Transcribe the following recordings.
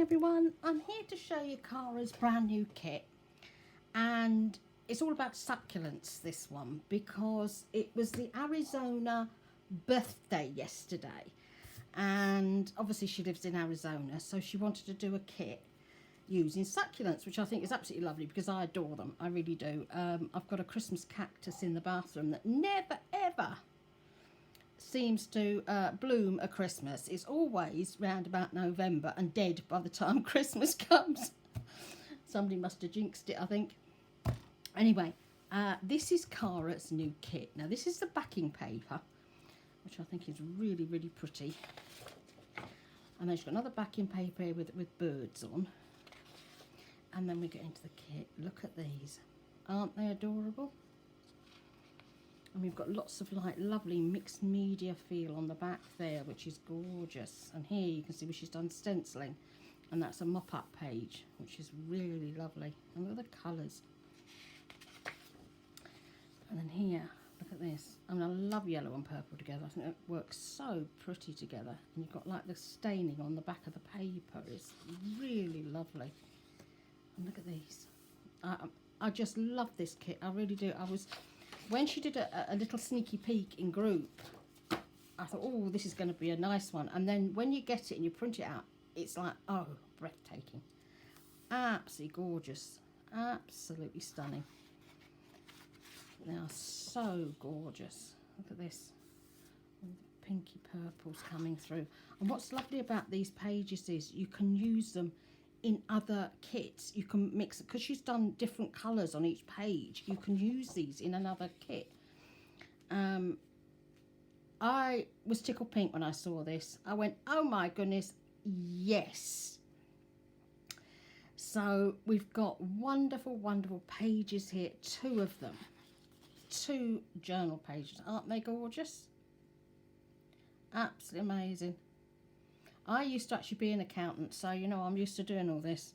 everyone, I'm here to show you Cara's brand new kit, and it's all about succulents, this one, because it was the Arizona birthday yesterday, and obviously she lives in Arizona, so she wanted to do a kit using succulents, which I think is absolutely lovely because I adore them, I really do. I've got a Christmas cactus in the bathroom that never ever seems to bloom at Christmas. It's always round about November and dead by the time Christmas comes. Somebody must have jinxed it, I think. Anyway, this is Cara's new kit. Now this is the backing paper, which I think is really, really pretty. And then she's got another backing paper here with birds on. And then we get into the kit. Look at these. Aren't they adorable? And we've got lots of like lovely mixed media feel on the back there, which is gorgeous. And here you can see where she's done stenciling, and that's a mop-up page, which is really lovely. And look at the colours. And then here, look at this. I mean, I love yellow and purple together. I think it works so pretty together. And you've got like the staining on the back of the paper. It's really lovely. And look at these. I just love this kit. I really do. When she did a little sneaky peek in group, I thought, oh, this is going to be a nice one. And then when you get it and you print it out, it's like, oh, breathtaking. Absolutely gorgeous. Absolutely stunning. They are so gorgeous. Look at this. All the pinky purples coming through. And what's lovely about these pages is you can use them in other kits. You can mix it because she's done different colours on each page. You can use these in another kit. I was tickled pink when I saw this. I went, oh my goodness, yes. So we've got wonderful, wonderful pages here, 2 of them. 2 journal pages. Aren't they gorgeous? Absolutely amazing. I used to actually be an accountant, so you know I'm used to doing all this.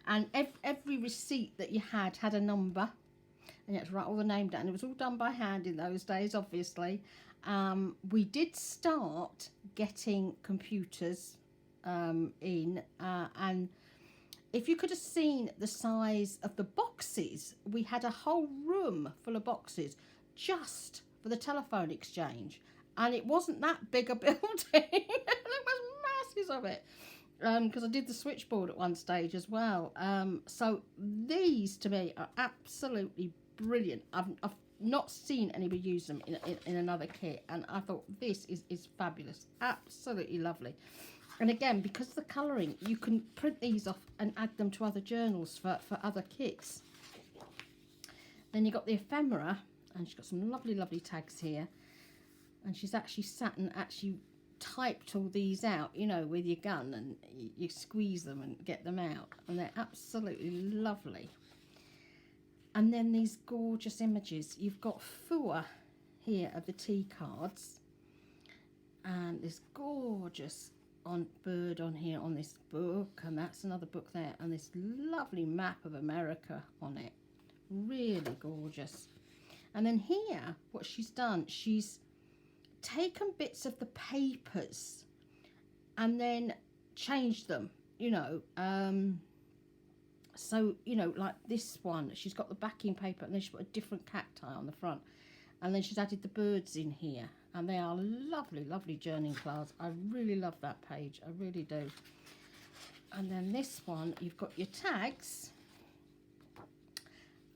And every receipt that you had a number, and you had to write all the name down. It was all done by hand in those days, obviously. We did start getting computers in, and if you could have seen the size of the boxes, we had a whole room full of boxes just for the telephone exchange. And it wasn't that big a building. There was masses of it. Because I did the switchboard at one stage as well. So these to me are absolutely brilliant. I've not seen anybody use them in another kit. And I thought this is fabulous. Absolutely lovely. And again, because of the colouring, you can print these off and add them to other journals for other kits. Then you've got the ephemera. And she's got some lovely, lovely tags here. And she's actually sat and actually typed all these out, you know, with your gun, and you squeeze them and get them out. And they're absolutely lovely. And then these gorgeous images. You've got Fua here of the tea cards. And this gorgeous bird on here on this book. And that's another book there. And this lovely map of America on it. Really gorgeous. And then here, what she's done, she's taken bits of the papers and then changed them, you know. So, you know, like this one, she's got the backing paper and then she's got a different cacti on the front. And then she's added the birds in here. And they are lovely, lovely journaling cards. I really love that page. I really do. And then this one, you've got your tags,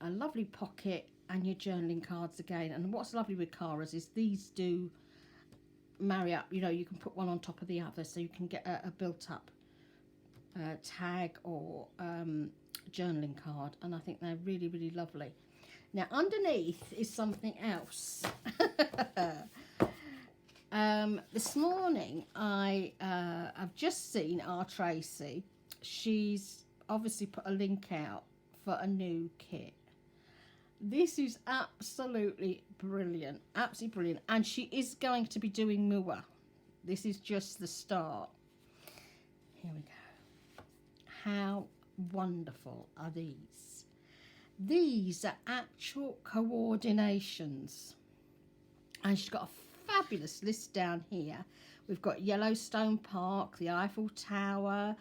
a lovely pocket, and your journaling cards again. And what's lovely with Cara's is these do marry up. You know, you can put one on top of the other, so you can get a built-up tag or journaling card. And I think they're really, really lovely. Now, underneath is something else. This morning, I've just seen our Tracie. She's obviously put a link out for a new kit. This is absolutely brilliant, absolutely brilliant. And she is going to be doing Mua. This is just the start. Here we go. How wonderful are these? These are actual coordinations. And she's got a fabulous list down here We've got Yellowstone Park, the Eiffel Tower,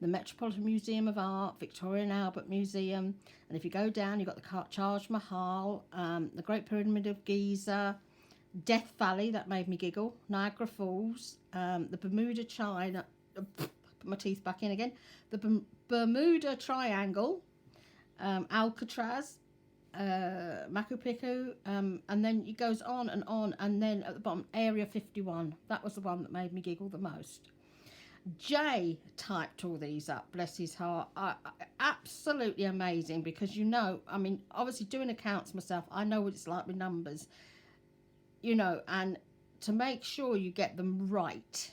the Metropolitan Museum of Art, Victoria and Albert Museum. And if you go down, you've got the Taj Mahal, the Great Pyramid of Giza, Death Valley, that made me giggle, Niagara Falls, the Bermuda China, put my teeth back in again, the Bermuda Triangle, Alcatraz, Machu Picchu, and then it goes on, and then at the bottom, Area 51. That was the one that made me giggle the most. Jay typed all these up, bless his heart. Absolutely amazing, because you know, I mean, obviously doing accounts myself, I know what it's like with numbers, you know, and to make sure you get them right,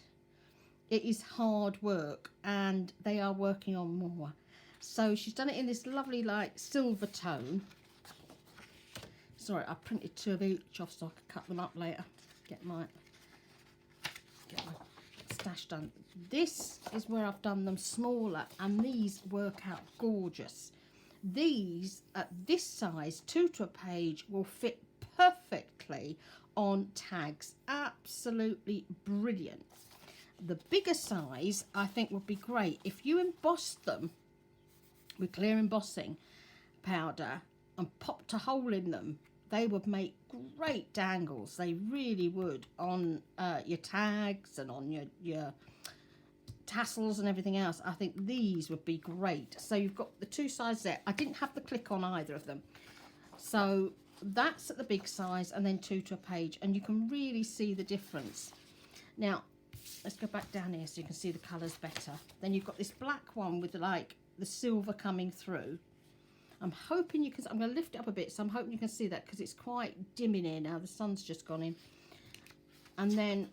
it is hard work, and they are working on more. So she's done it in this lovely, like, silver tone. Sorry, I printed 2 of each off so I could cut them up later. Get my stash done. This is where I've done them smaller, and these work out gorgeous. These, at this size, 2 to a page, will fit perfectly on tags. Absolutely brilliant. The bigger size, I think, would be great. If you embossed them with clear embossing powder and popped a hole in them, they would make great dangles. They really would, on your tags and on your tassels and everything else. I think these would be great. So you've got the 2 sizes there. I didn't have the click on either of them. So that's at the big size, and then 2 to a page, and you can really see the difference. Now, let's go back down here so you can see the colours better. Then you've got this black one with like the silver coming through. I'm hoping you can, I'm going to lift it up a bit, so I'm hoping you can see that, because it's quite dim in here now. The sun's just gone in. And then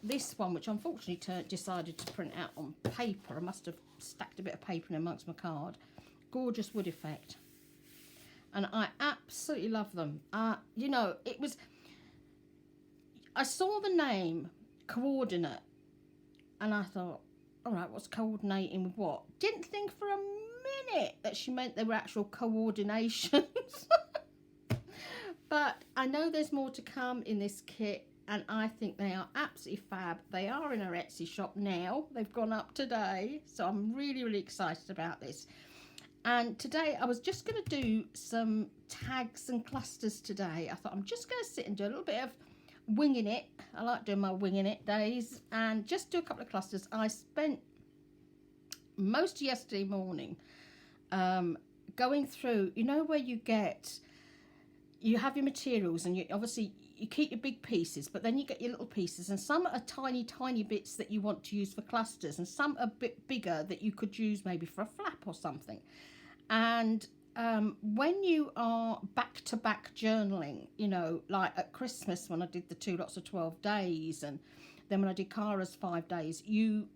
this one, which unfortunately decided to print out on paper. I must have stacked a bit of paper in amongst my card. Gorgeous wood effect. And I absolutely love them. You know, it was, I saw the name Coordinate, and I thought, all right, what's coordinating with what? Didn't think for a minute that she meant they were actual coordinations. But I know there's more to come in this kit, and I think they are absolutely fab. They are in our Etsy shop now. They've gone up today, so I'm really, really excited about this. And today I was just going to do some tags and clusters today. I thought I'm just going to sit and do a little bit of winging it. I like doing my winging it days, and just do a couple of clusters. I spent most of yesterday morning going through, you know, where you have your materials, and you obviously you keep your big pieces, but then you get your little pieces, and some are tiny bits that you want to use for clusters, and some are a bit bigger that you could use maybe for a flap or something. And when you are back-to-back journaling, you know, like at Christmas when I did the 2 lots of 12 days, and then when I did Cara's 5 days, you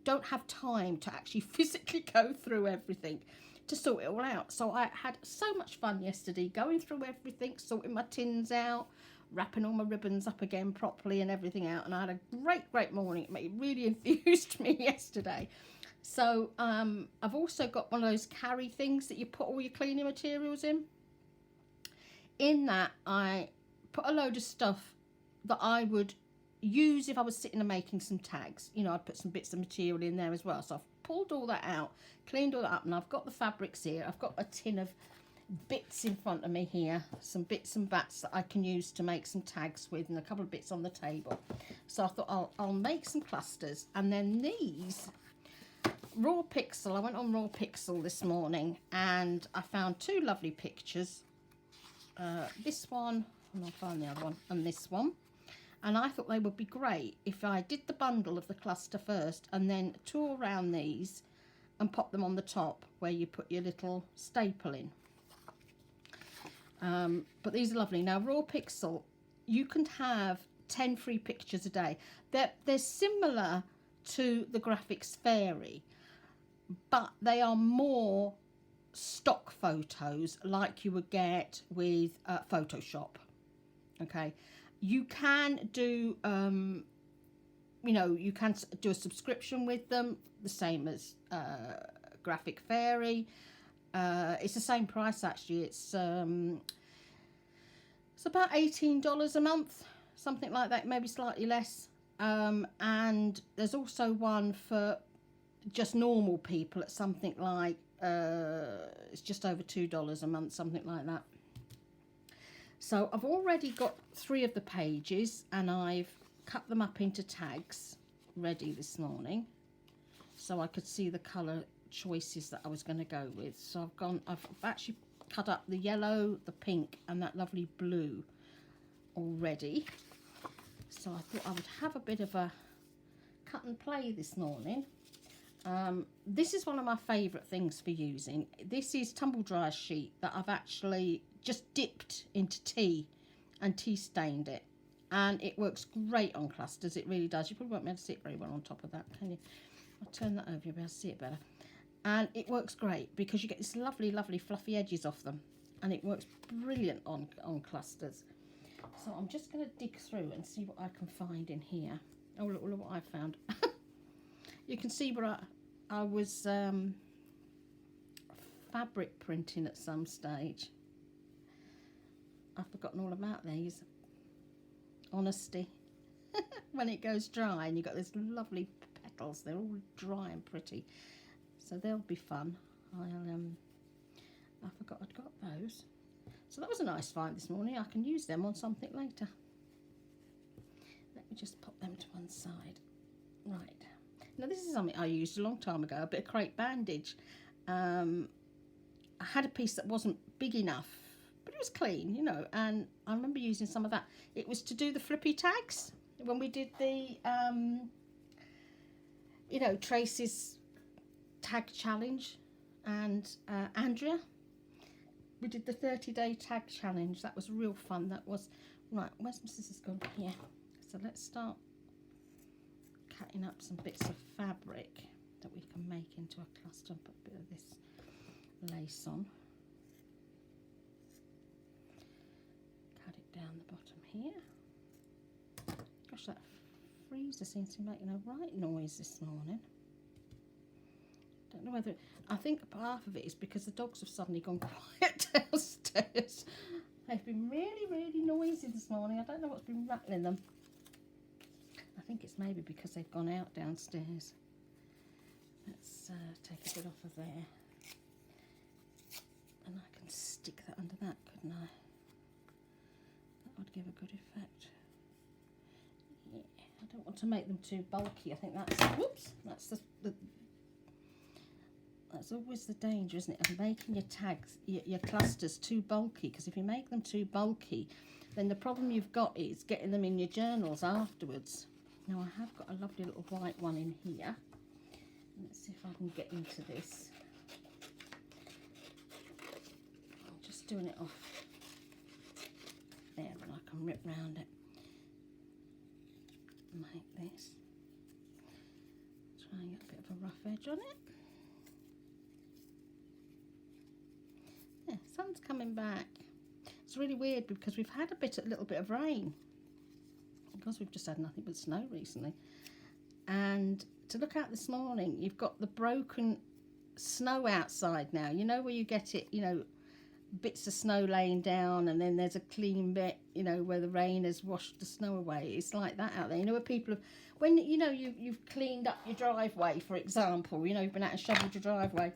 don't have time to actually physically go through everything to sort it all out. So I had so much fun yesterday going through everything, sorting my tins out, wrapping all my ribbons up again properly and everything out, and I had a great morning. It really enthused me yesterday. So I've also got one of those carry things that you put all your cleaning materials in. In that, I put a load of stuff that I would use if I was sitting and making some tags. You know, I'd put some bits of material in there as well. So I've pulled all that out, cleaned all that up, and I've got the fabrics here. I've got a tin of bits in front of me here, some bits and bats that I can use to make some tags with, and a couple of bits on the table. So I thought I'll make some clusters. And then these Raw Pixel, I went on Raw Pixel this morning, and I found 2 lovely pictures. This one, and I'll find the other one, and this one. And I thought they would be great if I did the bundle of the cluster first, and then tore around these and pop them on the top where you put your little staple in. But these are lovely. Now, Raw Pixel, you can have 10 free pictures a day. They're similar to the Graphics Fairy, but they are more stock photos like you would get with Photoshop. Okay, you can do you know, you can do a subscription with them, the same as Graphic Fairy. It's the same price actually. It's about $18 a month, something like that, maybe slightly less. And there's also one for just normal people at something like it's just over $2 a month, something like that. So I've already got 3 of the pages, and I've cut them up into tags ready this morning, so I could see the colour choices that I was going to go with. So I've actually cut up the yellow, the pink, and that lovely blue already. So I thought I would have a bit of a cut and play this morning. This is one of my favourite things for using. This is tumble dryer sheet that I've actually just dipped into tea and tea stained it, and it works great on clusters. It really does. You probably won't be able to see it very well on top of that, can you? I'll turn that over, you'll be able to see it better. And it works great because you get this lovely fluffy edges off them, and it works brilliant on clusters. So I'm just going to dig through and see what I can find in here. Oh, look what I found. You can see where I was fabric printing at some stage. I've forgotten all about these. Honesty. When it goes dry and you've got these lovely petals, they're all dry and pretty. So they'll be fun. I forgot I'd got those. So that was a nice find this morning. I can use them on something later. Let me just pop them to one side. Right. Now this is something I used a long time ago, a bit of crepe bandage. I had a piece that wasn't big enough, but it was clean, you know, and I remember using some of that. It was to do the flippy tags when we did the, you know, Tracie's tag challenge, and Andrea. We did the 30-day tag challenge. That was real fun. That was, right, where's my scissors gone? Here. So let's start cutting up some bits of fabric that we can make into a cluster. Put a bit of this lace on. Cut it down the bottom here. Gosh, that freezer seems to be making a right noise this morning. Don't know whether, I think half of it is because the dogs have suddenly gone quiet downstairs. They've been really noisy this morning. I don't know what's been rattling them. I think it's maybe because they've gone out downstairs. Let's take a bit off of there, and I can stick that under that, couldn't I? That would give a good effect. Yeah, I don't want to make them too bulky. I think that's, whoops, that's that's always the danger, isn't it, of making your tags, your clusters too bulky, because if you make them too bulky, then the problem you've got is getting them in your journals afterwards. Now I have got a lovely little white one in here. Let's see if I can get into this. I'm just doing it off there, and I can rip round it. Like this. Try and get a bit of a rough edge on it. Yeah, sun's coming back. It's really weird because we've had a little bit of rain. Because we've just had nothing but snow recently. And to look out this morning, you've got the broken snow outside now. You know where you get it, you know, bits of snow laying down, and then there's a clean bit, you know, where the rain has washed the snow away. It's like that out there. You know, where people have, when, you know, you've cleaned up your driveway, for example, you know, you've been out and shoveled your driveway.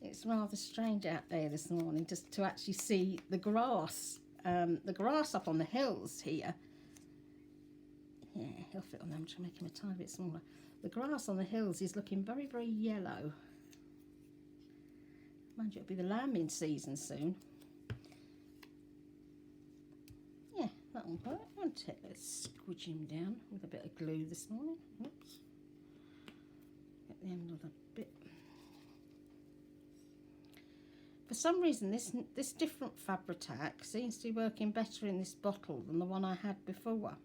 It's rather strange out there this morning just to actually see the grass up on the hills here. Yeah, he'll fit on them. I'm trying to make him a tiny bit smaller. The grass on the hills is looking very yellow. Mind you, it'll be the lambing season soon. Yeah, that'll work, won't it? Let's squidge him down with a bit of glue this morning. Oops. Get the end of the bit. For some reason, this different Fabri-Tac seems to be working better in this bottle than the one I had before.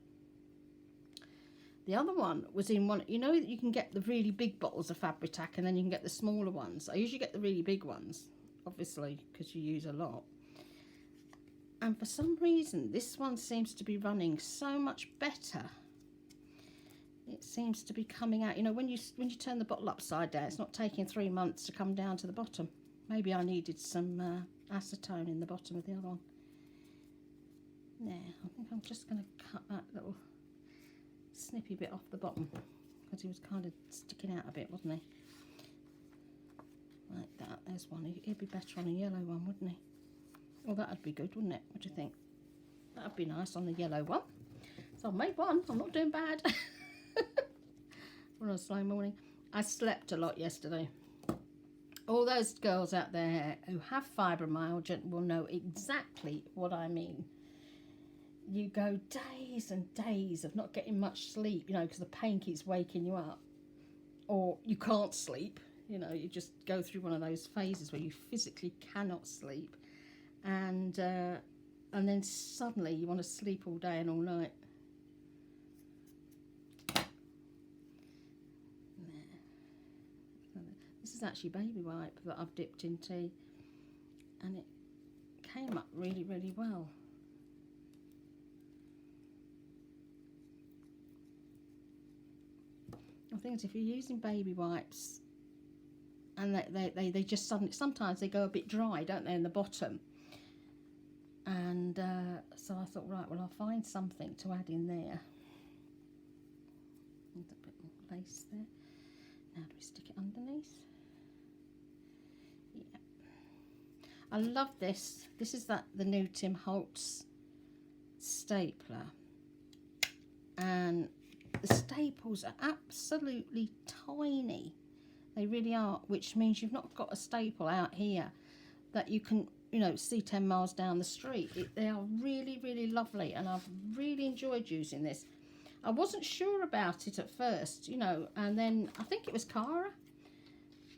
The other one was in one, you know that you can get the really big bottles of Fabri-Tac and then you can get the smaller ones. I usually get the really big ones, obviously, because you use a lot. And for some reason, this one seems to be running so much better. It seems to be coming out, you know, when you turn the bottle upside down, it's not taking 3 months to come down to the bottom. Maybe I needed some acetone in the bottom of the other one. There, I think I'm just going to cut that little snippy bit off the bottom because he was kind of sticking out a bit, wasn't he? Like that. There's one. He'd be better on a yellow one, wouldn't he? Well, that'd be good, wouldn't it? What do you think? That'd be nice on the yellow one. So I've made one. I'm not doing bad. On a slow morning. I slept a lot yesterday. All those girls out there who have fibromyalgia will know exactly what I mean. You go days and days of not getting much sleep, you know, because the pain keeps waking you up. Or you can't sleep, you know, you just go through one of those phases where you physically cannot sleep. And then suddenly you want to sleep all day and all night. This is actually baby wipe that I've dipped in tea, and it came up really, really well. The thing is, if you're using baby wipes and they just suddenly, sometimes they go a bit dry, don't they, in the bottom? And so I thought, right, well, I'll find something to add in there. There's a bit more lace there. Now do we stick it underneath? Yeah. I love this. This is the new Tim Holtz stapler. And the staples are absolutely tiny. They really are, which means you've not got a staple out here that you can, you know, see 10 miles down the street. They are really, really lovely, and I've really enjoyed using this. I wasn't sure about it at first, you know, and then I think it was Cara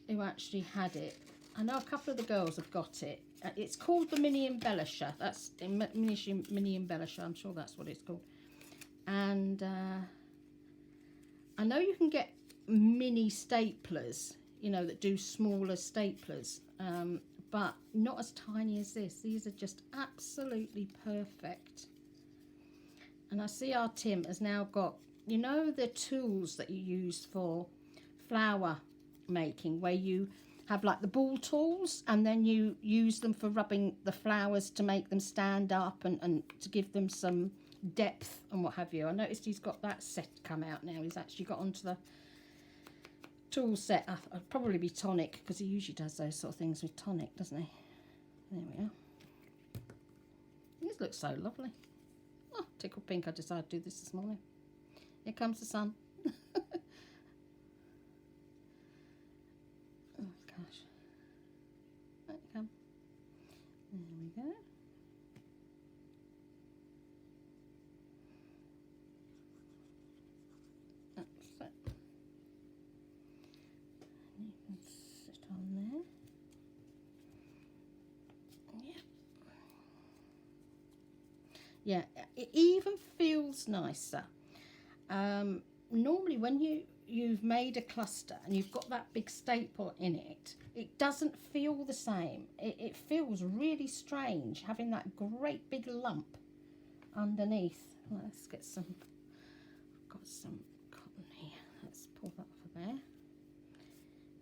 who actually had it. I know a couple of the girls have got it. It's called the Mini Embellisher. That's Mini Embellisher. I'm sure that's what it's called. And I know you can get mini staplers, you know, that do smaller staplers, but not as tiny as this. These are just absolutely perfect. And I see our Tim has now got, you know, the tools that you use for flower making, where you have like the ball tools and then you use them for rubbing the flowers to make them stand up and to give them some depth and what have you. I noticed he's got that set come out now. He's actually got onto the tool set. I'd probably be tonic, because he usually does those sort of things with tonic, doesn't he? There we are. These look so lovely. Oh, tickle pink. I decided to do this morning. Here comes the sun. Oh gosh. There you come. There we go. That's it. And you can sit on there. Yeah, it even feels nicer. Normally when you've made a cluster and you've got that big staple in it, it doesn't feel the same. It feels really strange having that great big lump underneath. Let's get some, I've got some cotton here. Let's pull that off of there.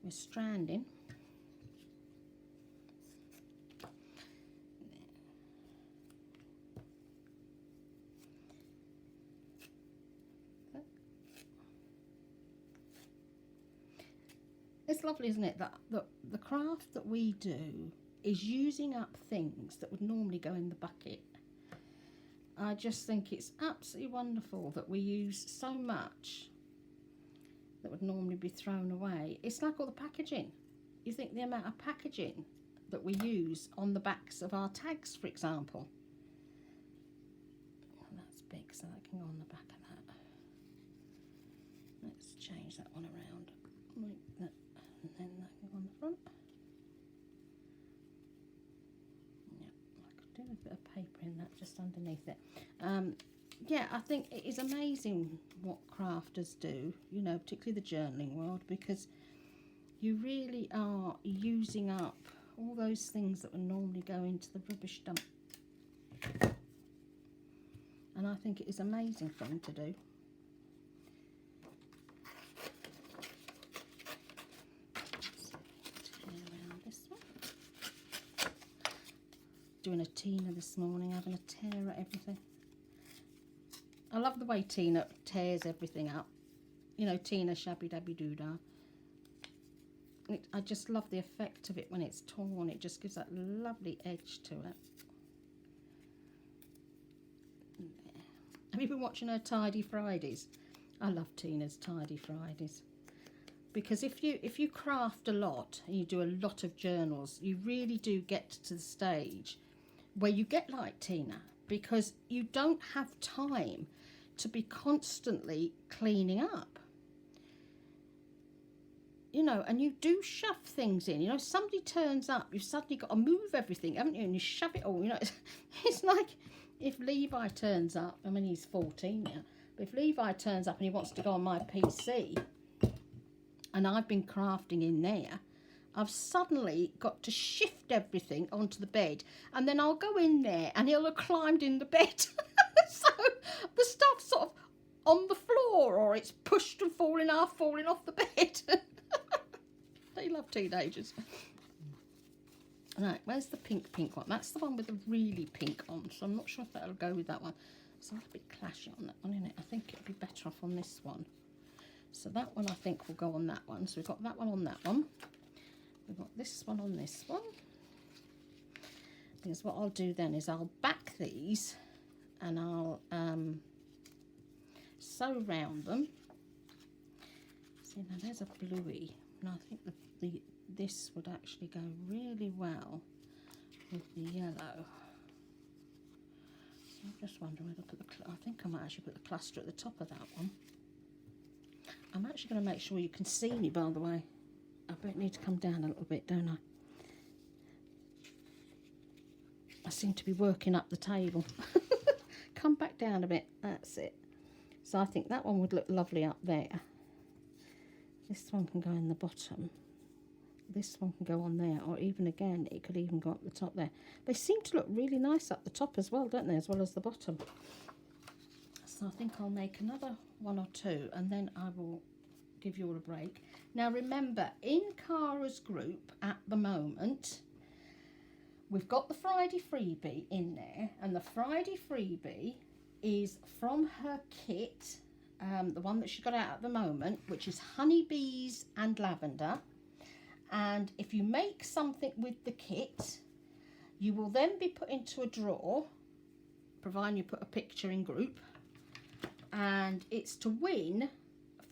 We're stranding. It's lovely, isn't it, that the craft that we do is using up things that would normally go in the bucket. I just think it's absolutely wonderful that we use so much that would normally be thrown away. It's like all the packaging. You think the amount of packaging that we use on the backs of our tags, for example. Oh, that's big, so that can go on the back of that. Let's change that one around. Like that. And then that can go on the front. Yeah, I could do a bit of paper in that just underneath it. Yeah, I think it is amazing what crafters do, you know, particularly the journaling world, because you really are using up all those things that would normally go into the rubbish dump. And I think it is an amazing thing to do. Doing a Tina this morning, having a tear at everything. I love the way Tina tears everything up. You know, Tina Shabby Dabby Doodah. I just love the effect of it when it's torn. It just gives that lovely edge to it. There. Have you been watching her Tidy Fridays? I love Tina's Tidy Fridays. Because if you craft a lot and you do a lot of journals, you really do get to the stage where you get like Tina, because you don't have time to be constantly cleaning up. You know, and you do shove things in. You know, somebody turns up, you've suddenly got to move everything, haven't you? And you shove it all. You know, it's like if Levi turns up, I mean, he's 14 now, but if Levi turns up and he wants to go on my PC, and I've been crafting in there, I've suddenly got to shift everything onto the bed, and then I'll go in there and he'll have climbed in the bed. So the stuff's sort of on the floor, or it's pushed and falling off the bed. They love teenagers. Right, where's the pink one? That's the one with the really pink on, so I'm not sure if that'll go with that one. It's a little bit clashy on that one, isn't it? I think it'll be better off on this one. So that one I think will go on that one. So we've got that one on that one. We've got this one on this one. Because what I'll do then is I'll back these and I'll sew round them. See, now there's a bluey. And I think this would actually go really well with the yellow. So I'm just wondering whether to put I think I might actually put the cluster at the top of that one. I'm actually going to make sure you can see me, by the way. I bet need to come down a little bit, don't I? I seem to be working up the table. Come back down a bit. That's it. So I think that one would look lovely up there. This one can go in the bottom. This one can go on there, or even again, it could even go up the top there. They seem to look really nice up the top as well, don't they? As well as the bottom. So I think I'll make another one or two, and then I will give you all a break. Now remember, in Cara's group at the moment, we've got the Friday freebie in there, and the Friday freebie is from her kit, the one that she's got out at the moment, which is honeybees and lavender. And if you make something with the kit, you will then be put into a drawer, providing you put a picture in group, and it's to win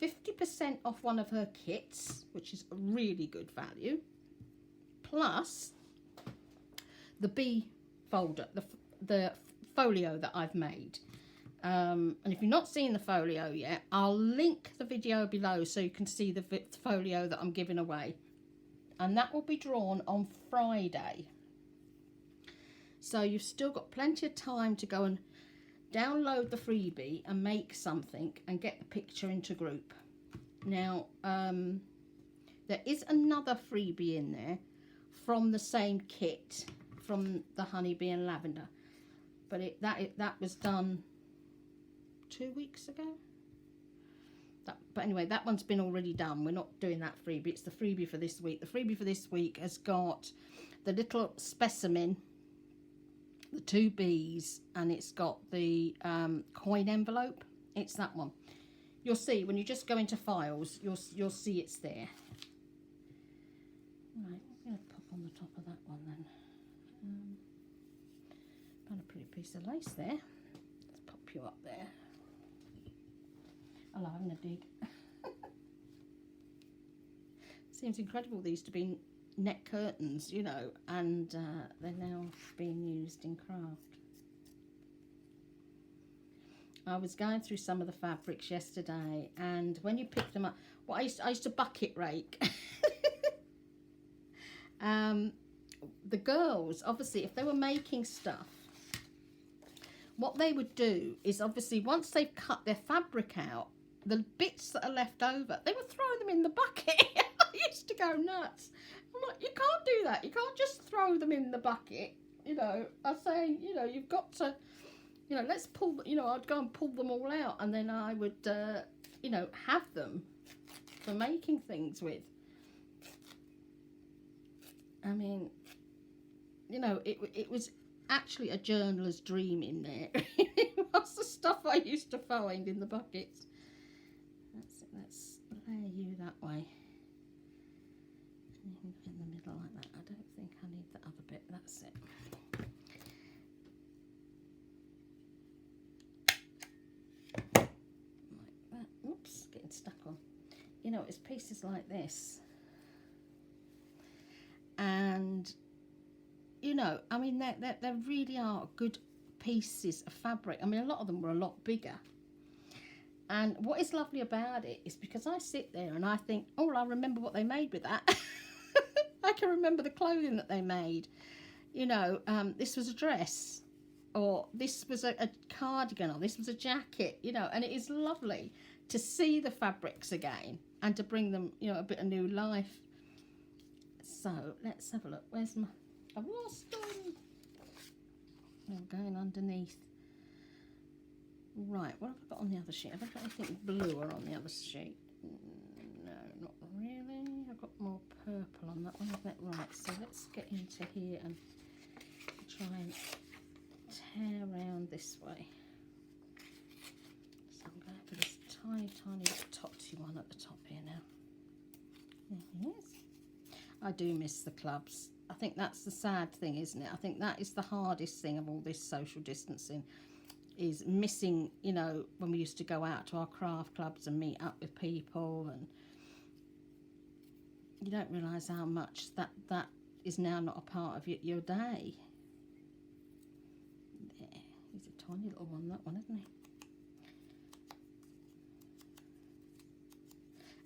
50% off one of her kits, which is a really good value, plus the bee folder, the folio that I've made. And if you've not seen the folio yet, I'll link the video below so you can see the folio that I'm giving away. And that will be drawn on Friday. So you've still got plenty of time to go and download the freebie and make something and get the picture into group. Now, there is another freebie in there from the same kit, from the honeybee and lavender, but that was done 2 weeks ago. But anyway, that one's been already done. We're not doing that freebie. It's the freebie for this week. The freebie for this week has got the little specimen, the 2 bees, and it's got the coin envelope. It's that one. You'll see when you just go into files, you'll see it's there. Right, I'm going to pop on the top of that one then. Found a pretty piece of lace there. Let's pop you up there. I love having a dig. Seems incredible these to be net curtains, you know, and they're now being used in craft. I was going through some of the fabrics yesterday, and when you pick them up, well, I used to bucket rake. The girls, obviously, if they were making stuff, what they would do is, obviously, once they've cut their fabric out, the bits that are left over, they would throw them in the bucket. I used to go nuts. I'm like, you can't do that. You can't just throw them in the bucket. You know, I say, you know, you've got to, you know, let's pull, you know, I'd go and pull them all out, and then I would, you know, have them for making things with. I mean, you know, it was actually a journaler's dream in there. It was the stuff I used to find in the buckets. That's it. Let's lay you that way. And you can go in the middle like that. I don't think I need the other bit. That's it. Like that. Oops, getting stuck on. You know, it's pieces like this. And, you know, I mean, they really are good pieces of fabric. I mean, a lot of them were a lot bigger. And what is lovely about it is because I sit there and I think, oh, well, I remember what they made with that. I can remember the clothing that they made. You know, this was a dress, or this was a cardigan, or this was a jacket, you know, and it is lovely to see the fabrics again and to bring them, you know, a bit of new life. So let's have a look. Where's my... I've lost them. I'm going underneath. Right, what have I got on the other sheet? Have I got anything bluer on the other sheet? No, not really. I've got more purple on that one, isn't it? Right, so let's get into here and try and tear around this way. So I'm going for this tiny, tiny topsy one at the top here now. There he is. I do miss the clubs. I think that's the sad thing, isn't it? I think that is the hardest thing of all this social distancing, is missing, you know, when we used to go out to our craft clubs and meet up with people, and you don't realise how much that is now not a part of your day. There, he's a tiny little one, that one, isn't he?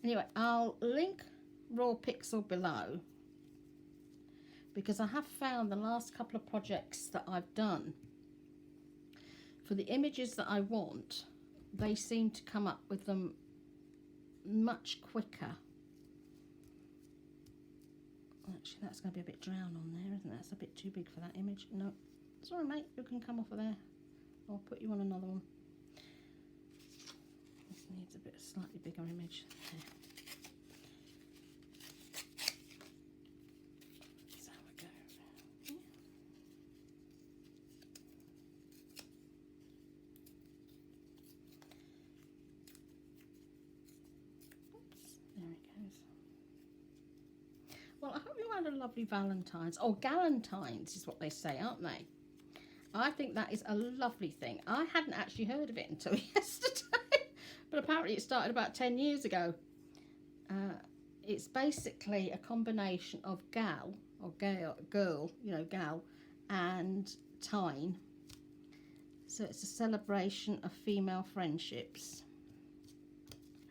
Anyway, I'll link Raw Pixel below, because I have found the last couple of projects that I've done, for the images that I want, they seem to come up with them much quicker. Actually, that's going to be a bit drown on there, isn't it? That's a bit too big for that image. No, sorry mate, you can come off of there. I'll put you on another one. This needs a bit slightly bigger image. There. Well, I hope you had a lovely Valentine's, or Galentine's is what they say, aren't they? I think that is a lovely thing. I hadn't actually heard of it until yesterday, but apparently it started about 10 years ago. It's basically a combination of gal, or girl, you know, gal, and tine. So it's a celebration of female friendships,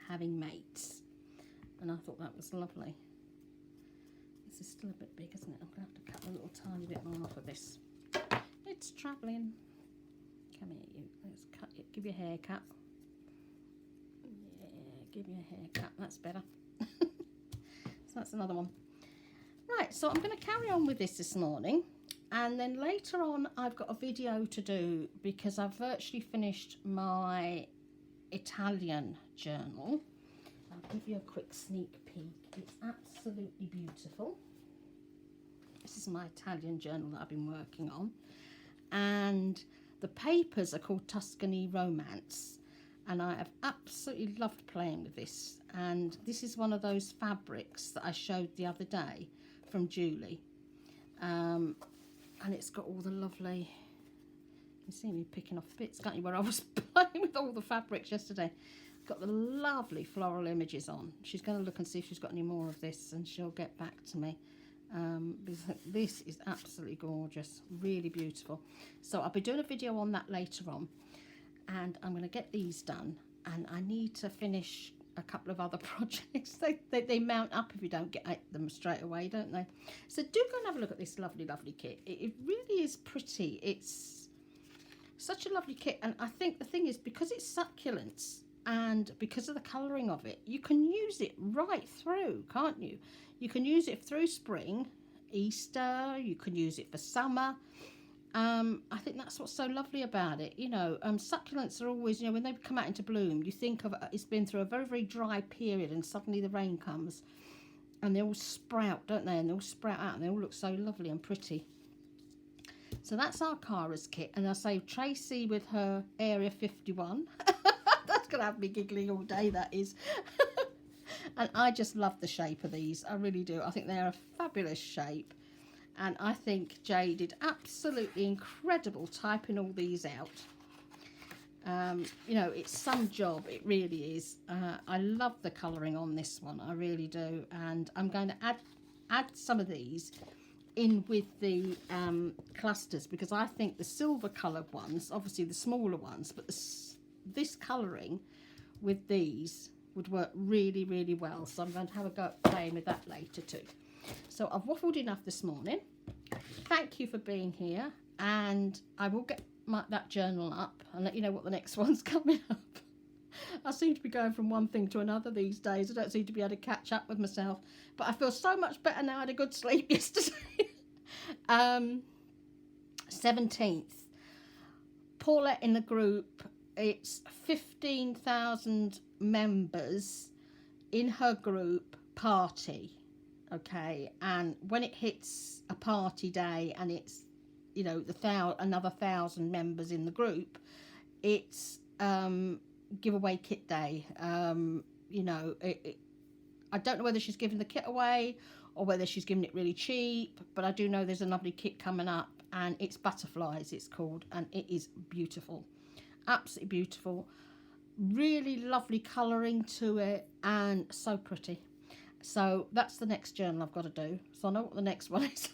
having mates, and I thought that was lovely. This is still a bit big, isn't it? I'm going to have to cut a little tiny bit more off of this. It's travelling. Come here, you. Let's cut it. Give you a haircut. Yeah, give you a haircut. That's better. So that's another one. Right, so I'm going to carry on with this morning. And then later on, I've got a video to do, because I've virtually finished my Italian journal. I'll give you a quick sneak peek. It's absolutely beautiful. This is my Italian journal that I've been working on, and the papers are called Tuscany Romance, and I have absolutely loved playing with this. And this is one of those fabrics that I showed the other day from Julie, and it's got all the lovely, you can see me picking off bits, can't you, where I was playing with all the fabrics yesterday. Got the lovely floral images on. She's going to look and see if she's got any more of this, and she'll get back to me. Because this is absolutely gorgeous, really beautiful. So I'll be doing a video on that later on, and I'm going to get these done, and I need to finish a couple of other projects. They mount up if you don't get at them straight away, don't they? So do go and have a look at this lovely kit. It really is pretty. It's such a lovely kit, and I think the thing is, because it's succulents, and because of the colouring of it, you can use it right through, can't you? You can use it through spring, Easter, you can use it for summer. I think that's what's so lovely about it. You know, succulents are always, you know, when they come out into bloom, you think of it's been through a very, very dry period, and suddenly the rain comes and they all sprout, don't they? And they all sprout out and they all look so lovely and pretty. So that's our Cara's kit, and I say Tracie with her Area 51. That's going to have me giggling all day, that is. And I just love the shape of these, I really do. I think they're a fabulous shape, and I think Jay did absolutely incredible typing all these out. You know, it's some job, it really is. I love the colouring on this one, I really do, and I'm going to add some of these in with the clusters, because I think the silver coloured ones, obviously the smaller ones, but this colouring with these would work really, really well. So I'm going to have a go at playing with that later too. So I've waffled enough this morning. Thank you for being here, and I will get that journal up and let you know what the next one's coming up. I seem to be going from one thing to another these days. I don't seem to be able to catch up with myself, but I feel so much better now. I had a good sleep yesterday. 17th, Paulette in the group, it's 15,000 members in her group party, okay, and when it hits a party day and it's, you know, another 1,000 members in the group, it's giveaway kit day. You know, I don't know whether she's giving the kit away or whether she's giving it really cheap, but I do know there's a lovely kit coming up, and it's Butterflies, it's called, and it is beautiful, absolutely beautiful, really lovely colouring to it, and so pretty. So that's the next journal I've got to do, so I know what the next one is.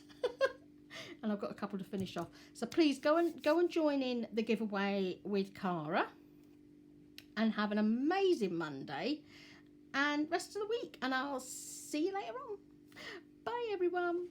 And I've got a couple to finish off. So please go and join in the giveaway with Cara, and have an amazing Monday and rest of the week, and I'll see you later on. Bye everyone.